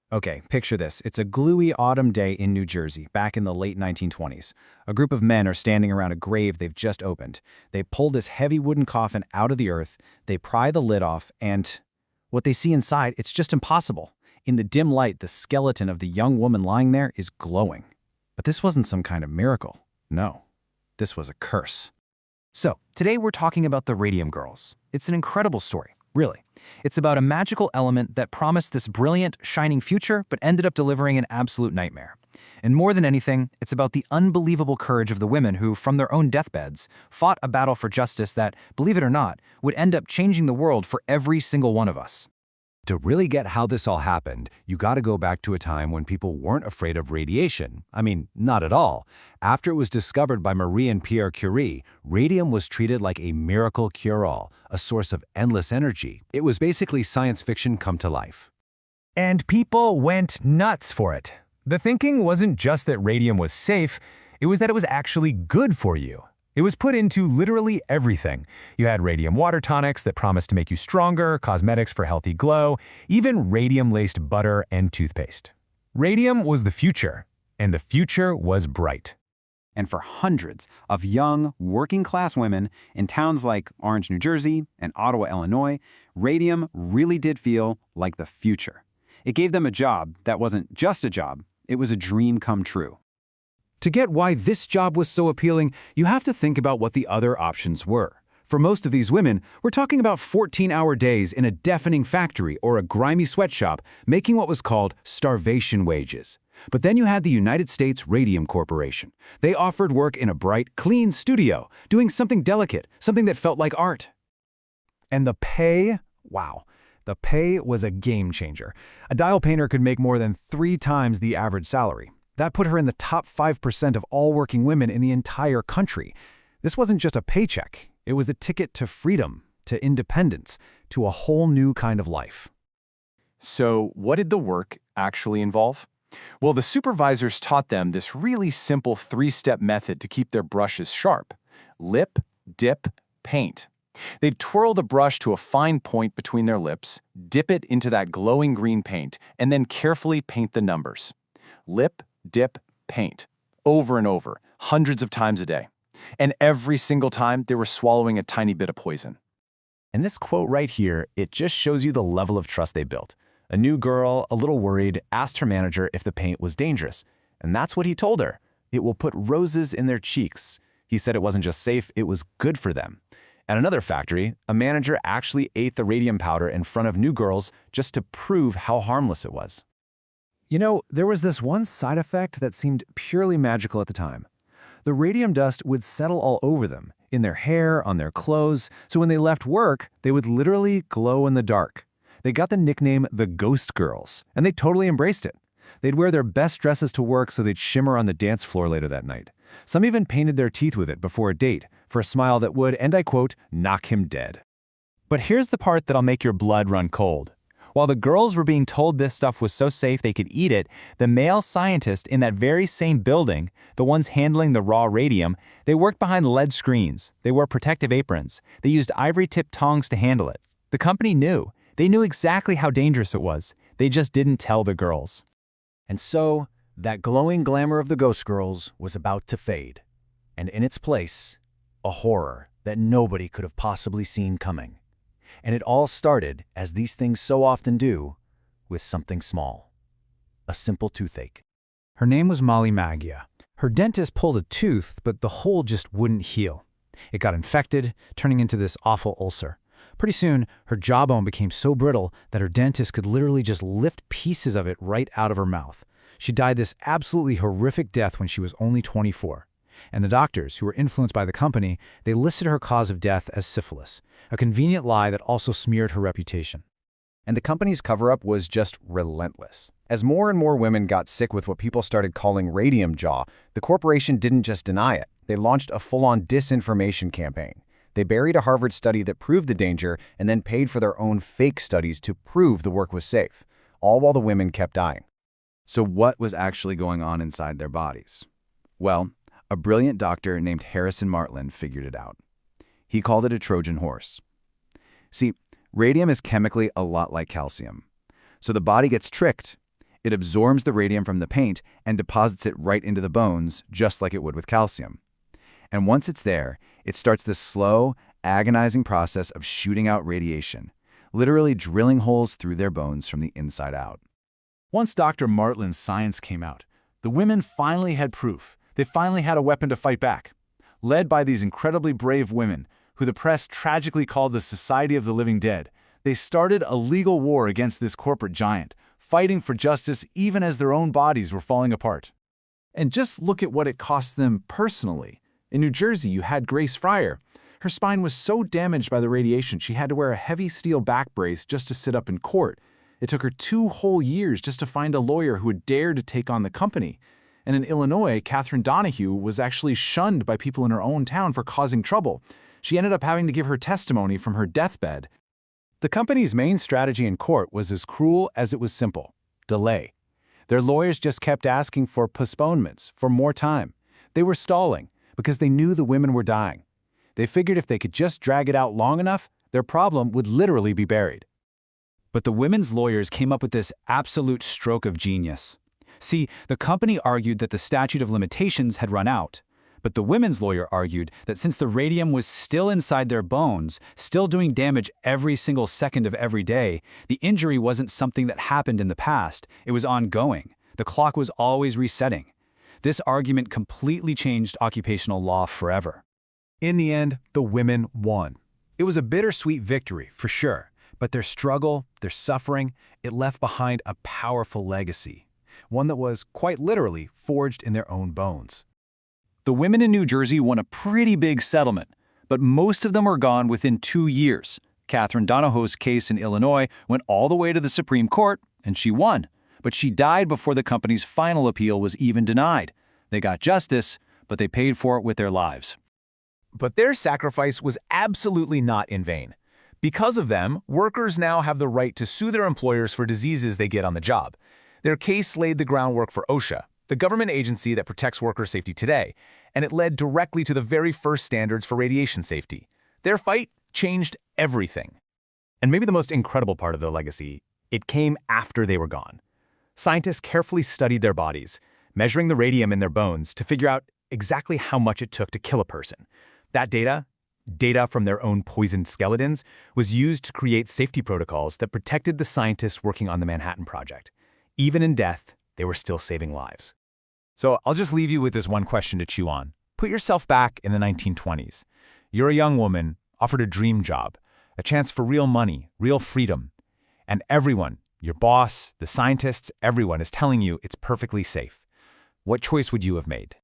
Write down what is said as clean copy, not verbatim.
Okay, picture this. It's a gluey autumn day in New Jersey, back in the late 1920s. A group of men are standing around a grave they've just opened. They pull this heavy wooden coffin out of the earth, they pry the lid off, and what they see inside, it's just impossible. In the dim light, the skeleton of the young woman lying there is glowing. But this wasn't some kind of miracle. No, this was a curse. So, today we're talking about the Radium Girls. It's an incredible story, really. It's about a magical element that promised this brilliant, shining future but ended up delivering an absolute nightmare. And more than anything, it's about the unbelievable courage of the women who, from their own deathbeds, fought a battle for justice that, believe it or not, would end up changing the world for every single one of us. To really get how this all happened, you gotta go back to a time when people weren't afraid of radiation. I mean, not at all. After it was discovered by Marie and Pierre Curie, radium was treated like a miracle cure-all, a source of endless energy. It was basically science fiction come to life. And people went nuts for it. The thinking wasn't just that radium was safe, it was that it was actually good for you. It was put into literally everything. You had radium water tonics that promised to make you stronger, cosmetics for healthy glow, even radium-laced butter and toothpaste. Radium was the future, and the future was bright. And for hundreds of young, working-class women in towns like Orange, New Jersey, and Ottawa, Illinois, radium really did feel like the future. It gave them a job that wasn't just a job, it was a dream come true. To get why this job was so appealing, you have to think about what the other options were. For most of these women, we're talking about 14-hour days in a deafening factory or a grimy sweatshop, making what was called starvation wages. But then you had the United States Radium Corporation. They offered work in a bright, clean studio, doing something delicate, something that felt like art. And the pay? Wow. The pay was a game changer. A dial painter could make more than 3 times the average salary. That put her in the top 5% of all working women in the entire country. This wasn't just a paycheck. It was a ticket to freedom, to independence, to a whole new kind of life. So, what did the work actually involve? Well, the supervisors taught them this really simple 3-step method to keep their brushes sharp. Lip, dip, paint. They'd twirl the brush to a fine point between their lips, dip it into that glowing green paint, and then carefully paint the numbers. Lip, dip, paint. Over and over, hundreds of times a day. And every single time, they were swallowing a tiny bit of poison. And this quote right here, it just shows you the level of trust they built. A new girl, a little worried, asked her manager if the paint was dangerous. And that's what he told her. It will put roses in their cheeks. He said it wasn't just safe, it was good for them. At another factory, a manager actually ate the radium powder in front of new girls just to prove how harmless it was. You know, there was this one side effect that seemed purely magical at the time. The radium dust would settle all over them, in their hair, on their clothes, so when they left work, they would literally glow in the dark. They got the nickname the Ghost Girls, and they totally embraced it. They'd wear their best dresses to work so they'd shimmer on the dance floor later that night. Some even painted their teeth with it before a date, for a smile that would, and I quote, knock him dead. But here's the part that'll make your blood run cold. While the girls were being told this stuff was so safe they could eat it, the male scientists in that very same building, the ones handling the raw radium, they worked behind lead screens. They wore protective aprons. They used ivory-tipped tongs to handle it. The company knew. They knew exactly how dangerous it was. They just didn't tell the girls. And so, that glowing glamour of the Ghost Girls was about to fade. And in its place, a horror that nobody could have possibly seen coming. And it all started, as these things so often do, with something small. A simple toothache. Her name was Molly Maggia. Her dentist pulled a tooth, but the hole just wouldn't heal. It got infected, turning into this awful ulcer. Pretty soon, her jawbone became so brittle that her dentist could literally just lift pieces of it right out of her mouth. She died this absolutely horrific death when she was only 24. And the doctors, who were influenced by the company, they listed her cause of death as syphilis, a convenient lie that also smeared her reputation. And the company's cover-up was just relentless. As more and more women got sick with what people started calling radium jaw, the corporation didn't just deny it. They launched a full-on disinformation campaign. They buried a Harvard study that proved the danger and then paid for their own fake studies to prove the work was safe, all while the women kept dying. So what was actually going on inside their bodies? Well, a brilliant doctor named Harrison Martland figured it out. He called it a Trojan horse. See, radium is chemically a lot like calcium. So the body gets tricked. It absorbs the radium from the paint and deposits it right into the bones, just like it would with calcium. And once it's there, it starts this slow, agonizing process of shooting out radiation, literally drilling holes through their bones from the inside out. Once Dr. Martlin's science came out, the women finally had proof. They finally had a weapon to fight back. Led by these incredibly brave women, who the press tragically called the Society of the Living Dead, they started a legal war against this corporate giant, fighting for justice even as their own bodies were falling apart. And just look at what it cost them personally. In New Jersey, you had Grace Fryer. Her spine was so damaged by the radiation she had to wear a heavy steel back brace just to sit up in court. It took her 2 whole years just to find a lawyer who would dare to take on the company. And in Illinois, Catherine Donahue was actually shunned by people in her own town for causing trouble. She ended up having to give her testimony from her deathbed. The company's main strategy in court was as cruel as it was simple: delay. Their lawyers just kept asking for postponements, for more time. They were stalling because they knew the women were dying. They figured if they could just drag it out long enough, their problem would literally be buried. But the women's lawyers came up with this absolute stroke of genius. See, the company argued that the statute of limitations had run out, but the women's lawyer argued that since the radium was still inside their bones, still doing damage every single second of every day, the injury wasn't something that happened in the past, it was ongoing. The clock was always resetting. This argument completely changed occupational law forever. In the end, the women won. It was a bittersweet victory, for sure, but their struggle, their suffering, it left behind a powerful legacy, one that was, quite literally, forged in their own bones. The women in New Jersey won a pretty big settlement, but most of them were gone within 2 years. Catherine Donahue's case in Illinois went all the way to the Supreme Court, and she won. But she died before the company's final appeal was even denied. They got justice, but they paid for it with their lives. But their sacrifice was absolutely not in vain. Because of them, workers now have the right to sue their employers for diseases they get on the job. Their case laid the groundwork for OSHA, the government agency that protects worker safety today, and it led directly to the very first standards for radiation safety. Their fight changed everything. And maybe the most incredible part of their legacy, it came after they were gone. Scientists carefully studied their bodies, measuring the radium in their bones to figure out exactly how much it took to kill a person. That data from their own poisoned skeletons, was used to create safety protocols that protected the scientists working on the Manhattan Project. Even in death, they were still saving lives. So I'll just leave you with this one question to chew on. Put yourself back in the 1920s. You're a young woman, offered a dream job, a chance for real money, real freedom. And everyone, your boss, the scientists, everyone is telling you it's perfectly safe. What choice would you have made?